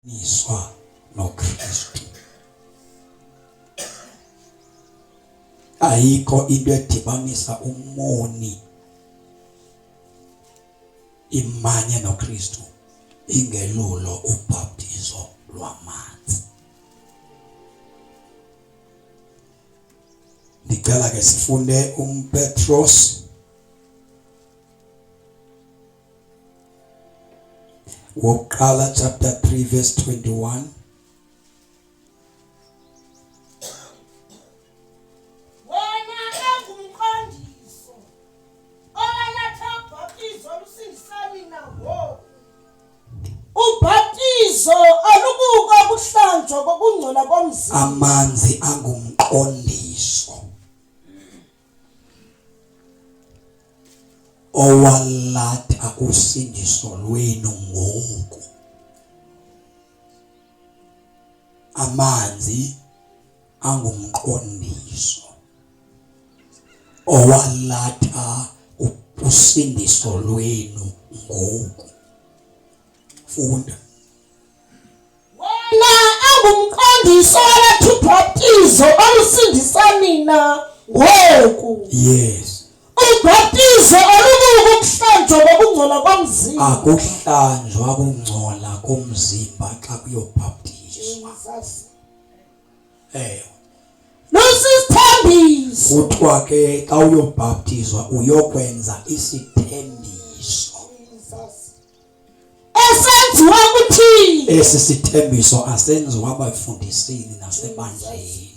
niswa noKristu. Ayikho into edibanisa umoni imanye noKristu ingelulo uBhaptizo lwamanzi. Ndicela ke sifunde Petros wokuqala chapter 3 verse 21. uBhaptizo alubuka ukuhlanjwa kokungcola komzimba. Amanzi angumqondiso owalatha usindiso lwenu ngoku. Amanzi angumqondiso owalatha usindiso lwenu ngoku. Funda. Wona angumqondiso owaletha uBhaptizo olusindisa nina ngoku. Yes. uBhaptizo alubuka ukuhlanjwa kokungcola komzimba. Akuhlanjwa kungcola komzimba xa kuyobhaptizwa. Nosithembiso. Kuthiwa ke xa uyobhaptizwa uyokwenza isithembiso. Esenziwa kuthini? Esi sithembiso asenziwa abafundisini nasebandleni.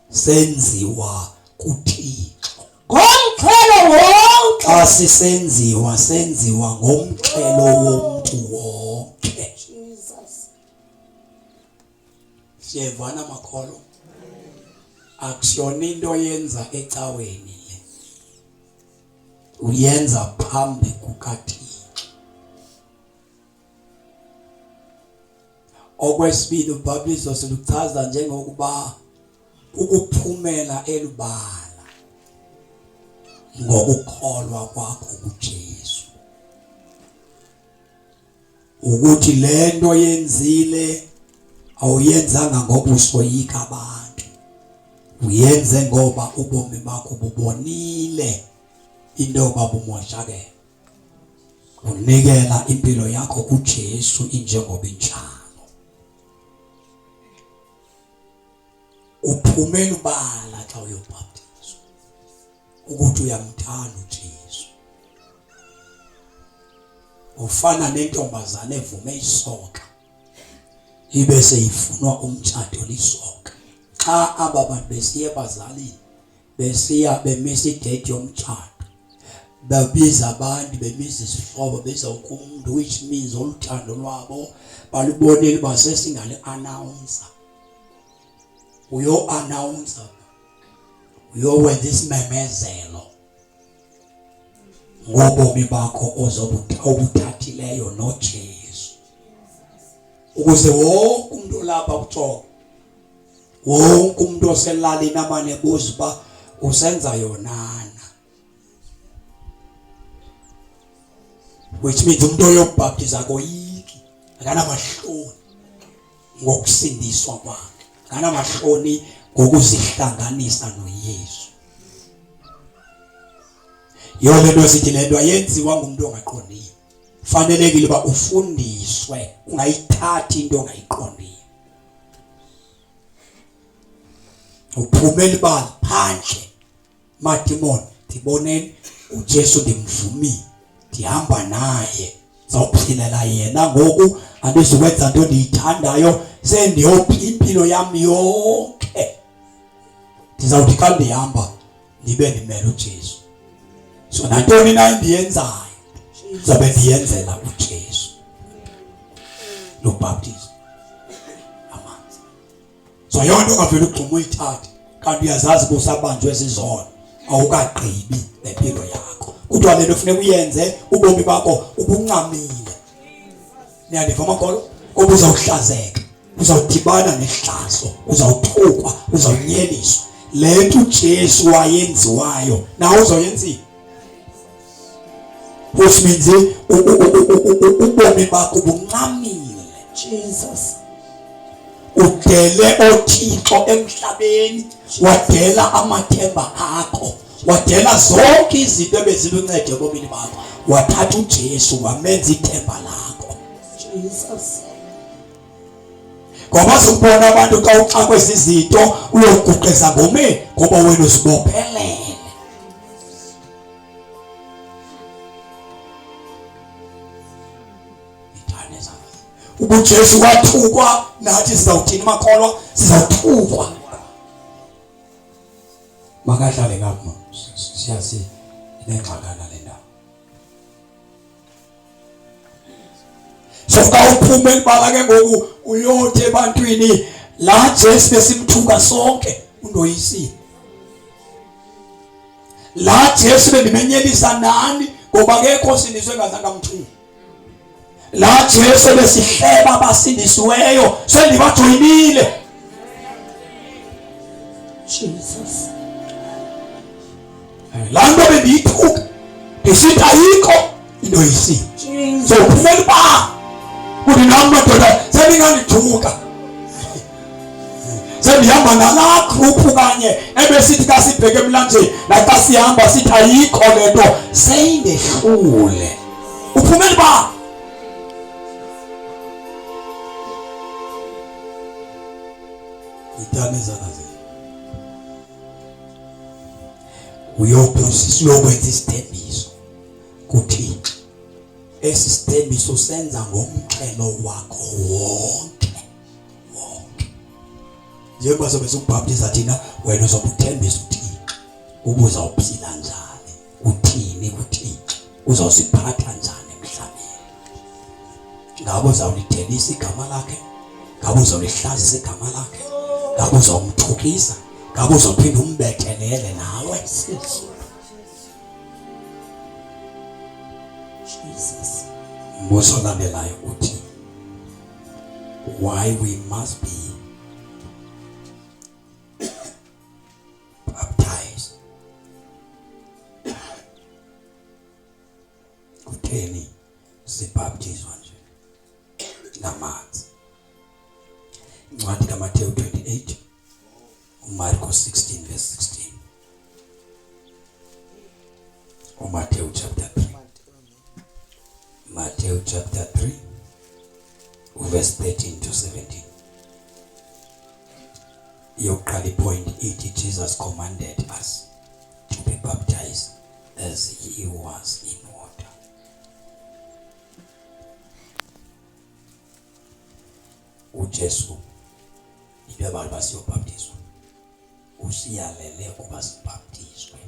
Senziwa kuThixo. Ngomxhelo wonke. Xa sisenziwa senziwa ngomxhelo womntu wonke. Siyevana makholo. Akusiyona into yenza ecaweni le. Uyenza phambi kukaThixo. Okwesibili uBhaptizo siluchaza njengokuba ukuphumela elubala ngokukholwa kwakho kuJesu. Ukuthi lento yenzile awuyenzanga ngoba usoyika abantu. Uyenze ngoba ubomi bakho bubonile into yoba bumoshakele. Unikela impilo yakho kuJesu injengoba injalo. Uphumela ubala xa uyobhaptizwa ukuthi uyamthanda uJesu. Ufana nentombazane evume isoka ibe seyifunwa umtshato lisoka. Xa aba bantu besiya ebazalini besiya bemisa idate yomtshato, babiza abantu bemisa isihlobo bezawukumuntu, which means oluthando lwabo balubonile basesingale announcer. Uyo-announcer, uyowenza isimemezelo ngobomi bakho obuthathileyo noJesu, ukuze wonke umuntu olapha kuthoko, wonke umuntu oselalini amane ebuza uba usenza yonana, which means umuntu oyobhaptiza akoyiki, akanamahloni ngokusindiswa kwakhe, akanamahloni ngokuzihlanganisa noYesu. Yonke into sithi lento ayenziwa ngumuntu ongaqondiyo. Fanelekile uba ufundiswe, ungayithathi into ongayiqondiyo. Uphumela ibala phandle madimoni, ndiboneni uJesu ndimvumile, ndihamba naye, zawuphilela yena ngoku andizukwenza into ndiyithandayo, sendiyophi impilo yami yonke ndizawuthi xa ndihamba ndibe ndimele uJesu. So nantoni na endiyenzayo ndizobe ndiyenzela uJesu. LoBhaptizo amanzi. So yonke ongavela ugxuma uyithathe kanti uyazazi kusabanjwe zizono awukagqibi nempilo yakho. Kuthiwa le nto funeka uyenze ubomi bakho ubuncamile. Niyandiva makolo? Ngoba uzawuhlazeka, uzawudibana nehlazo, uzawuthukwa, uzawunyeliswa. Le nto uJesu wayenziwayo nawe uzawuyenzile. Which means ubomi bakho buncamile Jesus. Udele oThixo emhlabeni, wadela amathemba akho, wadela zonke izinto ebeziluncede ebomini bakho, wathatha uJesu wamenza ithemba lakho. Jesus. Ngoba sikubona abantu xa uxakwe izinto uyoguqeza ngomeni ngoba wena uzibophelele. uJesu wathukwa, nathi sizawuthini makholwa, sizawuthukwa. Makahlale ngapha siyazi inengxakana le ndawo. So ka uphuma elibala ke ngoku uyothi ebantwini la Jesu besimthuka sonke undoyisile. La Jesu bendimenyelisa nani ngoba akekho sindiswe ngazange amthuke. La Jesu besihleba abasindisiweyo sendibajoyinile. Jesus. La nto bendiyithuka ndisithi ayikho into yisile. So kumele uba kuthi nam madoda sendingandithuka, sendihamba nalaa gruphu kanye ebesithi ka sibheke emlanjeni naxa sihamba sithi ayikho le nto seyindehlule. Uphumele uba itane zakaze uyokwenza isithembiso kuThixo. Esi sithembiso senza ngomxhelo wakho wonke. Njengoba sobe sikubhaptiza thina, wena uzokuthembisa uThixo ubuza uphila njani, uthini kuThixo, uzawusiphatha njani emhlabeni. Ngabo uzawulithelisa igama lakhe, ngabo uzawulihlazisa igama lakhe, ngabo uzawumthukisa, ngabo uzawuphinda umbethelele nawe. Jesus. Mbuzo landelayo uthi why we must be baptized. Kutheni sibhaptizwa nje ngamanzi? Incwadi kaMateyu 28, uMarko 16 verse 16. uMateyu chapter 3. Matthew chapter 3 verse 13 to 17. Yokuqala point ithi Jesus commanded us to be baptized as he was in water. uJesu ibe abantu basiyobhaptizwa, usiyalele kuba sibhaptizwe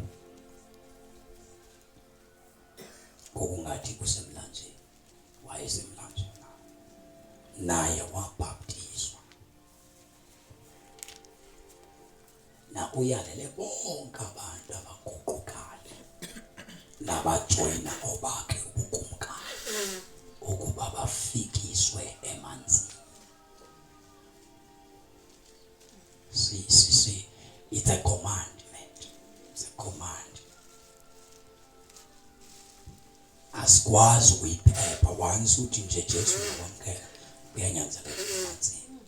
ngokungathi kusemlanjeni. Wayesemlanjeni naye wabhaptizwa, na uyalele bonke abantu abaguqukayo nabajoyina obakhe ubukumkani ukuba bafikiswe emanzini. See, it's a commandment. It's a command. Asikwazi uyiphepha once uthi nje Jesu wamkela kuyanyanzeleka emanzini.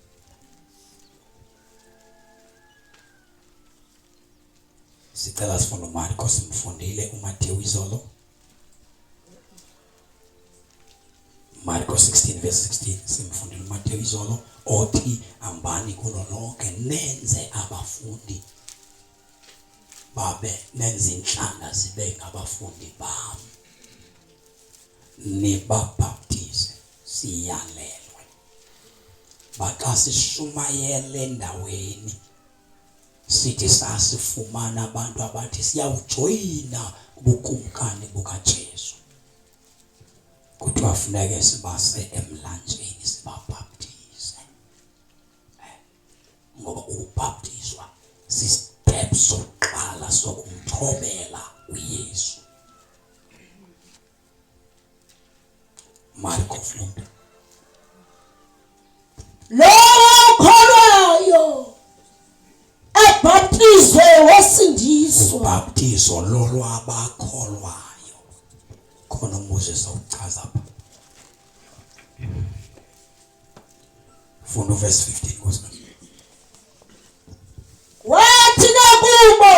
Sicela sifunde uMarko, simfundile uMateyu izolo. Marko 16 verse 16 simfundile uMateyu izolo othi hambani kulo lonke nenze abafundi babe nenze inhlanga zibe ngabafundi bami, nibabhaptize. Siyalelwe baxa sishumayele endaweni sithi sasifumana abantu abathi siyawujoyina ubukumkani bukaJesu, kuthiwa funeke sibase emlanjeni sibabhaptize. Ngoba ukubhaptizwa si-step sokuqala sokumthobela uYesu. Marko funda. Lo okholwayo ebhaptizwe wasindiswa. Ubhaptizo lolwabakholwayo. Khona uMoses awuchaza apha. Funda verse 15 nkosikazi. Wathi kubo,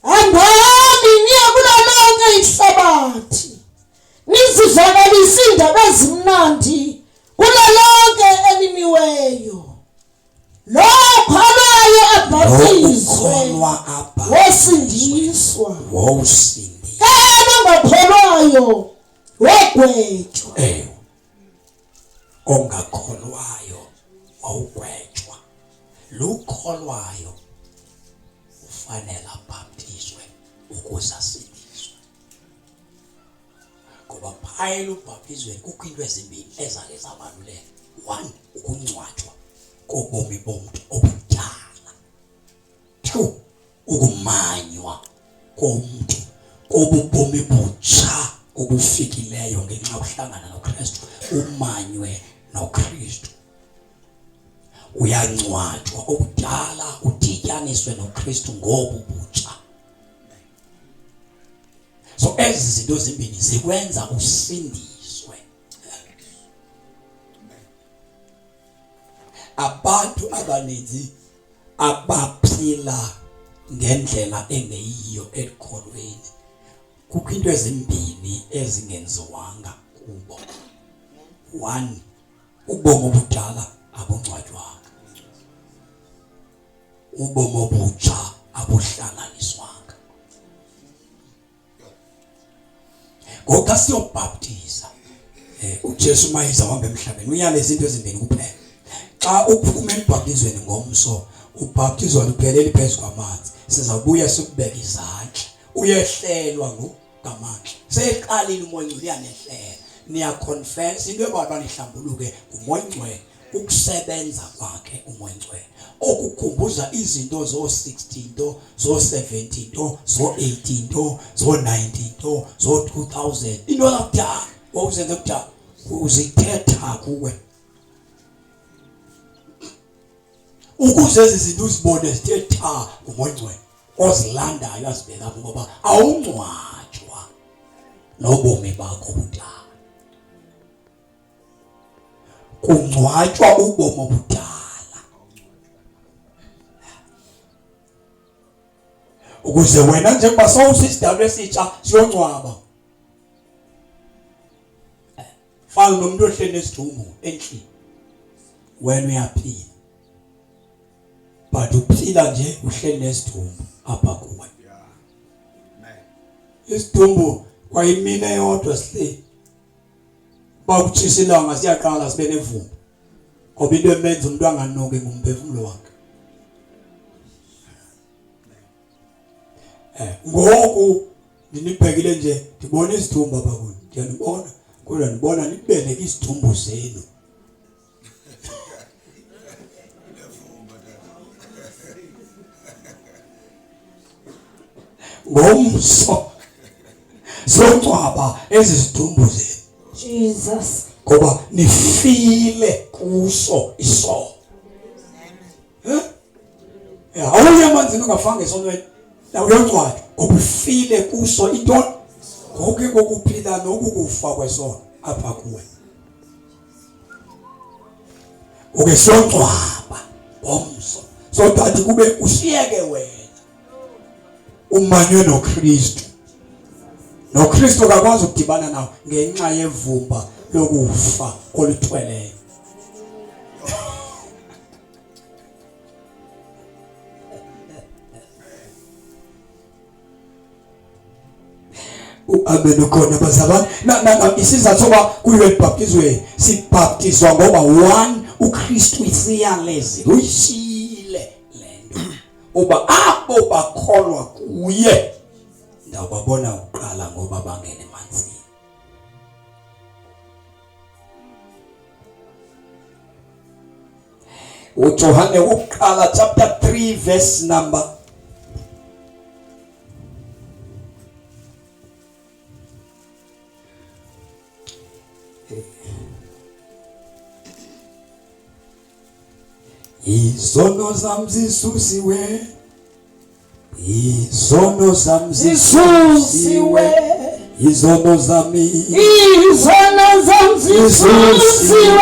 hambani niye kulo lonke ihlabathi, nizivakalise indaba ezimnandi kulo lonke elimiweyo. Lo okholwayo abhaptizwe, wosindiswa. Ongakholwayo wagwetshwa. Ongakholwayo wawugwetshwa. Lokholwayo ufanele abhaptizwe ukuze asindiswe. Ngoba phayela ubhaptizweni kukho into ezimbili ezake zabaluleka. 1, ukungcwatshwa kobomi bomuntu obudala. 2, ukumanywa komuntu obubomi butsha obufikileyo ngenxa yokuhlangana noKristu. Umanywe noKristu, uyangcwatshwa okudala udityaniswe noKristu ngobubutsha. So ezi zinto zimbini zikwenza usindiswe. Abantu abaninzi abaphila ngendlela engeyiyo ekholweni, kukho into ezimbini ezingenziwanga kubo. 1, ubomi obudala abungcwatywanga, ubomi obutsha abuhlanganiswanga. Ngoba siyobhaptiza uJesu mayiza wahamba emhlabeni uyale izinto ezimbini kuphela. Xa uphuma embhaptizweni ngomso, ubhaptizwa luphelele phezu kwamanzi, sizabuya sikubeka izandla, uyehlelwa ngamanzi. Seqalile umoya ngcwele uyanehlela, niya confess into ebantwana ihlambuluke umoya ngcwele, ukusebenza kwakhe umoya ngcwele. Okukhumbuza izinto zo16 nto, zo17 nto, zo18 nto, zo19 nto, zo2000. Into yakudala wawuzenze kudala uzithetha kuwe. Ukuze ezi zinto uzibone zithetha umoya ngcwele ozilandayo azibeka ngoba awungcwatshwa nobomi bakho obudala. Kungcwatshwa ubomi obudala ukuze wena njengoba sowusisidalwa esitsha siyongcwaba. Fana nomuntu ohleli nesidumbu endlini, wena uyaphila but uphila nje uhleli nesidumbu apha kuwe. Isidumbu kwayimina yodwa sihleli, bakutshisa ilanga siyaqala sibe nevumba ngoba into emenza umuntu anganoke ngumphefumulo wakhe. Ngoku ninibhekile nje ndibona isidumbu apha kuwe, ndiyanibona kodwa ndibona nibeleke isidumbu zenu. Ngomso songcwaba ezi zidumbu zenu Jesus, ngoba nifile kuso isono. Awuye emanzini ungafanga esonweni, la uyongcwatshwa ubufile kuso into konke kokuphila nokukufa kwesono apha kuwe. Uke songcwaba ngomso so that kube ushiyeke wena umanywe noKristu. NoKristu akakwazi ukudibana nawe ngenxa yevumba lokufa olithweleyo. Amen ukhona bazalwane. Na isizathu soba kuyibhaptizwe sibhaptizwa ngoba 1 uKristu isiyalezi uyishile lento. Uba abo bakholwa kuye ndawubabona uqala ngoba bangene emanzini. uJohane wokuqala chapter 3 verse number izono zam zisusiwe, izono zam zisusiwe, izono zam zisusiwe,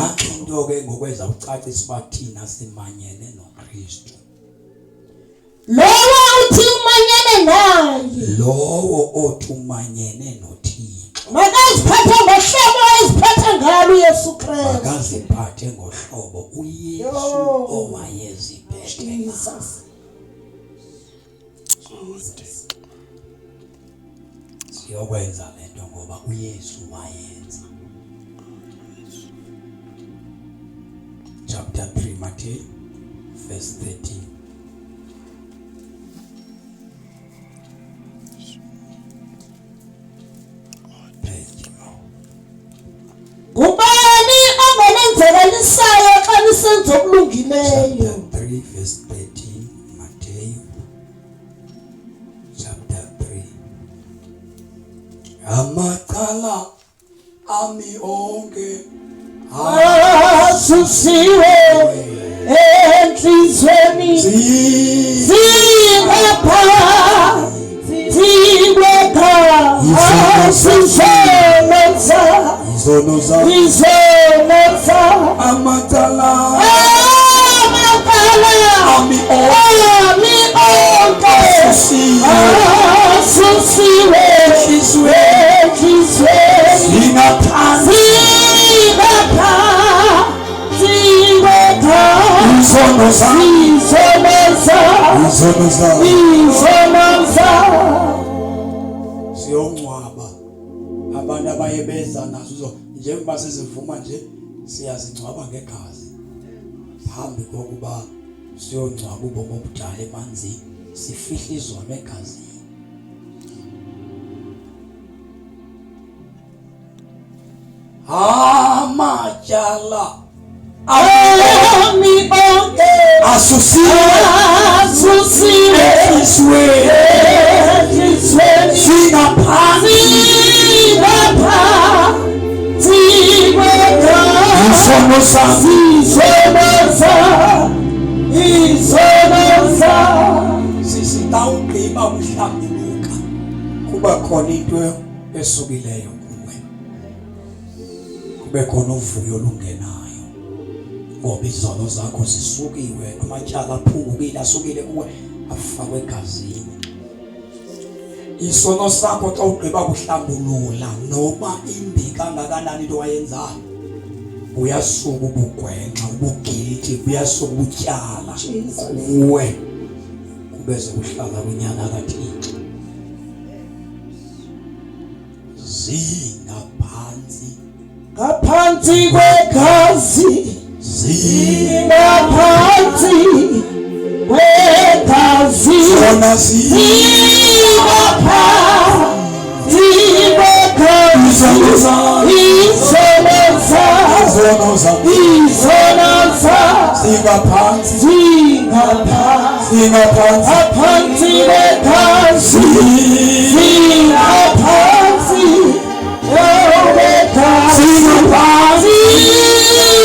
yakhe. Into ke ngokweza ucacisa uba thina simanyene noKristu. Lowo uthi umanyene naye. Lowo othi umanyene noThixo. Makaziphathe ngohlobo eziphatha ngalo uYesu Kristu. Makaziphathe ngohlobo uYesu owayeziphethe ngalo. Siyokwenza lento ngoba uYesu wayenza. Chapter 3 Matthew verse 13. Kubani ongenenzekelisayo xa lisenza okulungileyo. Chapter 3 verse 13 Matthew chapter 3. Amacala ami onke asusiwe enhlizweni zingapha zingekha asisenza izono izenza amacala ami onke asusiwe enhlizweni zingekha siyongcwaba abantu abayebeza nazo njengoba sizivuma nje siyazingcwaba ngegazi phambi kokuba siyongcwaba ubomi obudala emanzini sifihla izono egazini. Amatyala ami onke asusiwe enhlizweni singaphansi izono zami sisitawugqiba ukuhlambuluka kuba khona into esukileyo kuwe, kube khona uvuyo olungenayo ngoba izono zakho zisukiwe, amatyala aphungukile asukile kuwe afakwe egazini. Isono sakho xa ugqiba kuhlambulula noba imbi kangakanani into wayenzayo uyasuka ubugwenxa ubugilthi uyasuka ubutyala kuwe kubeze kuhlala kwinyana kaThixo. ngaphansi kwegazi ngaphansi kwegazi zona ngaphansi kwegazi zingaphansi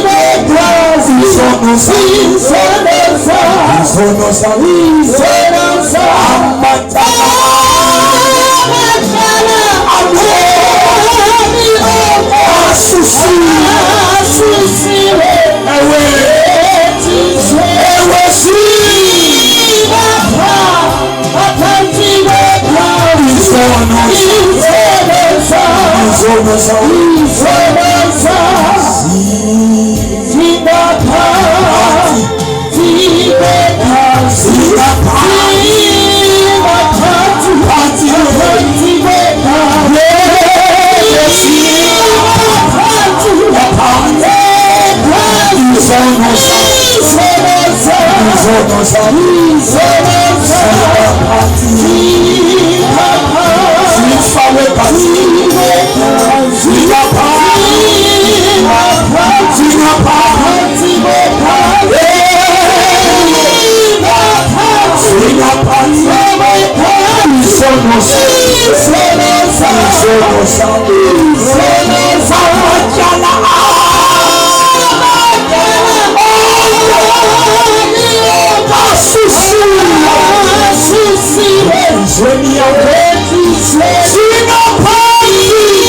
ngaphansi kwegazi ngaphansi When you are ready, sing a party.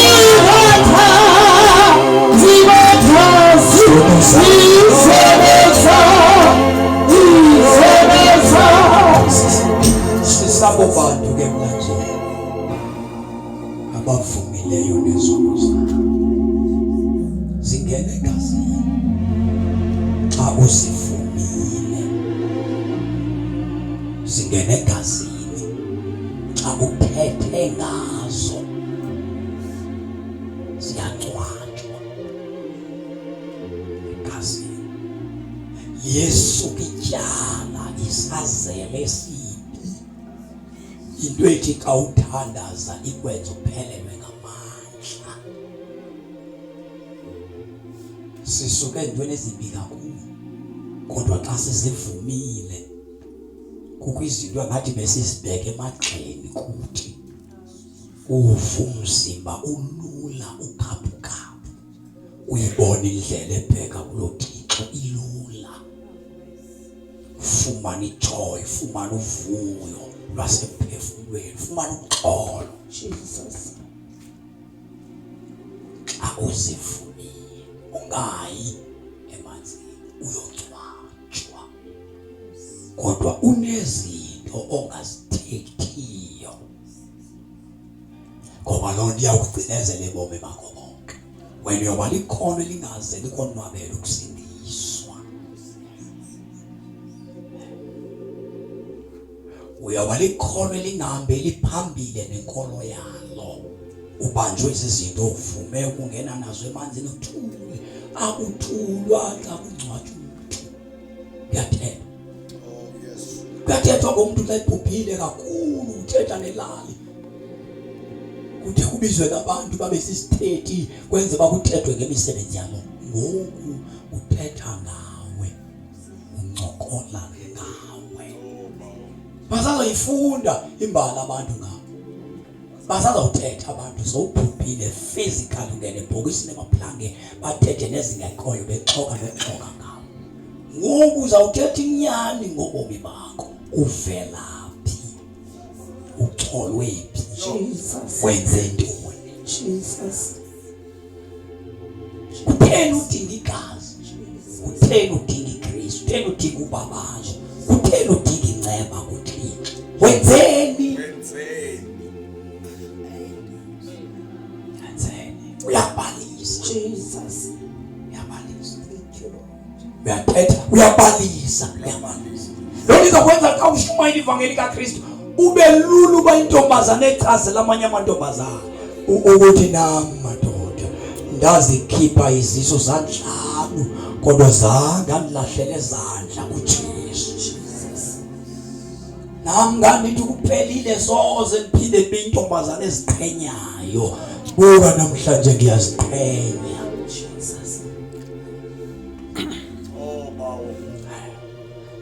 ngezono zakho. Zingene egazini xa uzivumile. Zingene egazini xa uphethe ngazo. Ziyangcwatshwa egazini. Yesu kityala isazele esibi. Into ethi xa uthandaza ikwenza uphelelwe ngamandla. Sisuke entweni ezimbi kakhulu, kodwa xa sizivumile kukho izinto engathi besizibheke emagxeni kuthi. Umzimba ulula ukhaphukhaphu. Uyibona indlela ebheka kulo Thixo ilula. Fumana ijoy, fumana uvuyo lwasemphefumulweni, fumana uxolo. Jesus. Xa uzivumile ungayi emanzini uyocwatshwa, kodwa unezinto ongazithethiyo, ngoba loo nto iyakugcinezela ebomi bakho bonke. Wena uyoba likhono elingaze likonwabele ukusindiswa. Uyoba likhono elingahambeli phambili nenkolo yalo. Ubanjwe izinto uvume ukungena nazo emanzini uthule. Akuthulwa xa kungcwatshwa umuntu. Kuyathetha. Kuyathethwa ngomuntu xa ebhubhile kakhulu, uthetha nelali. Kuthe kubizwe abantu babe sisithethi kwenze bakuthethwe ngemisebenzi yalo. Ngoku uthetha ngawe, uncokola ngawe. Basazoyifunda imbali abantu ngawe. Basazawuthetha abantu sowubhubhile physically, ungene ebhokisini emaplange bathethe nezingekhoyo bexoka nokuxoka ngawe. Ngoku uzawuthetha inyani ngobomi bakho. Uvelaphi? Uxolwe phi? Jesus. Wenze ntoni? Jesus. Kutheni udinga igazi? Kutheni udinga iGrisu? Kutheni udinga ubabazo? Kutheni udinga inceba kuThixo? Wenzeni? Uyabalisa. Jesus. Uyabalisa. Thank you, Lord. Uyathetha, uyabalisa. Lo nto izakwenza xa ushumayela ivangeli kaKristu ube lulu uba intombazana echazela amanye amantombazana ukuthi nam madoda ndazikhipha iziso zantlanu kodwa zange andilahlele ezandla kuJesu. Nam ngandithi kuphelile soze ndiphinde ndibe intombazana eziqhenyayo. Buka namhlanje ngiyaziqhenya. Jesus.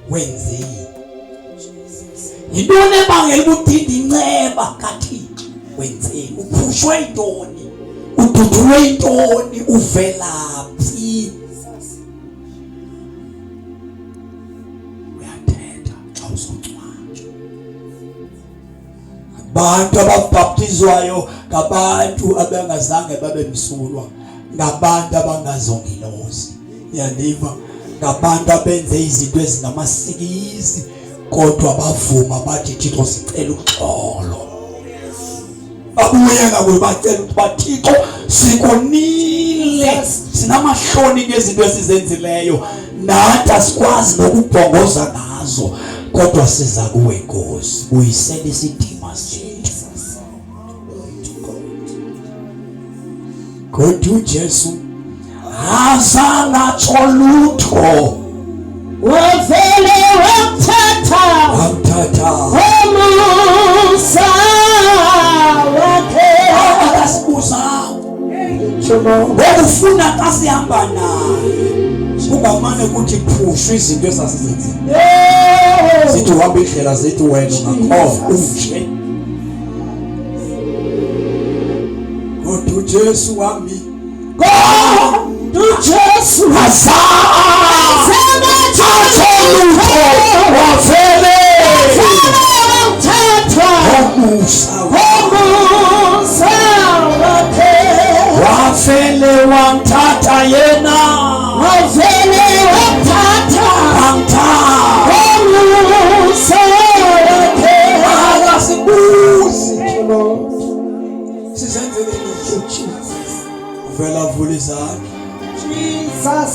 Wenzeni? Yintoni ebangela ukudinga inceba kaThixo? Wenzeni? Uphushwe yintoni? Ududulwe yintoni? Uvelaphi? Uyathetha xa uzocwatshwa. Abantu ababhaptizwayo ngabantu abangazange babe msulwa, ngabantu abangazongilozi. Yandiva? Ngabantu abenze izinto ezingamasikizi kodwa bavuma bathi Thixo sicela uxolo. Babuye ngabo bacela ukuthi Thixo sikonile, sinamahloni ngezinto esizenzileyo, nathi asikwazi nokubhongoza ngazo, kodwa siza kuwe Nkosi, buyisela isidima sethu. Kodwa uJesu azangatsho lutho. Wavele wamthatha umusa wakhe. Akasibuza ngokufuna xa sihamba naye. Kungamane ukuthi phushwe izinto ezasizenzile. Sithi uhamba indlela zethu wena ungakhohlwa unje. Kodwa uJesu wami uJesu wafele wamthatha yena, wavele wamthatha umusa wakhe. akasibuzi sizenzele Vela vula izandla. Jesus.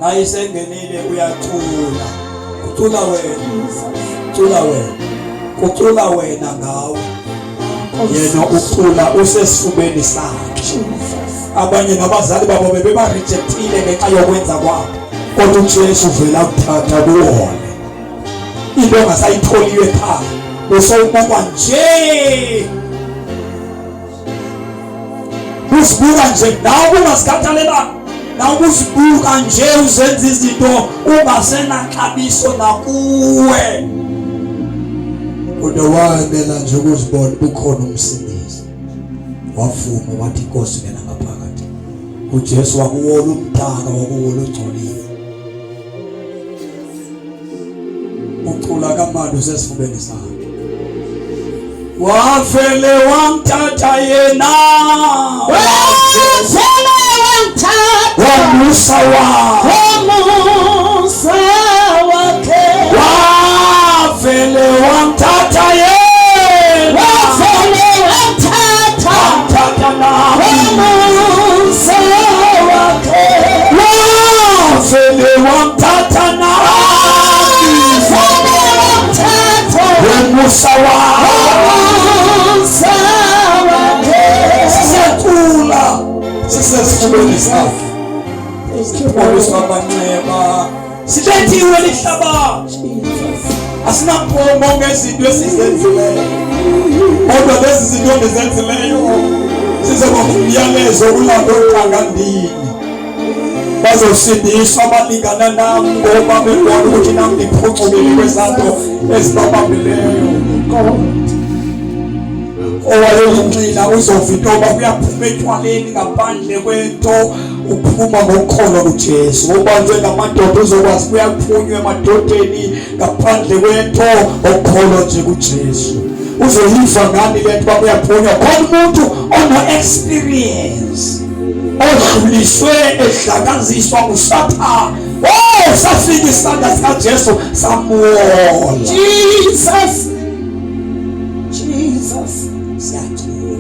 Ayisengenile uyacula. Ucula wena. Ucula wena. Ucula wena ngawe. Yena ucula usesifubeni sakhe. Abanye nabazali babo beba rejectile ngenxa yokwenza kwabo. Kodwa uJesu vela kuthatha kuwona. Into ongasayitholiwe ekhaya. Usawubukwa nje. Usibuka nje nawe ungasikhathalela. Nawe usibuka nje uzenza izinto ungasenaxabiso nakuwe. Kodwa wayela nje ukuzibona bukhona umsindisi. Wavuma wathi Inkosi ngena ngaphakathi. uJesu wakuwola umdaka wakuwola ugcolile. Ucula kamandi usesifubeni sakhe. Wafele wamthatha yena. Wafele wamthatha. Wamusa wakhe. Wafele wamthatha yena. Wafele wamthatha. Wamthatha nami. Wamusa wakhe. Wafele wamthatha nami. Wamusa wakhe. Sisecula. Sisesifubeni sakhe. Isibonisa abanceba. Silethiwe lihlaba. Asinampomo ngezinto esizenzileyo. Kodwa lezi zinto endizenzileyo sizoba umyalezo kulabo oqhangandini. Bazosindiswa abalingana nami ngoba bebona ukuthi nami ngiphucukile kwezinto ezibabambileyo. Owayelinxila uzovintoba kuyaphuma etywaleni ngaphandle kwento uphuma ngokholo kuJesu. Ubanjwe ngamadoda uzokwazi kuyaphunywa emadodeni ngaphandle kwento okholo nje kuJesu. Uzoyiva ngani lento bakuyaphunywa khona umuntu ono experience odluliswe ehlakaziswa nguSathane. Safika isandla sikaJesu samuwola. Jesus. Siya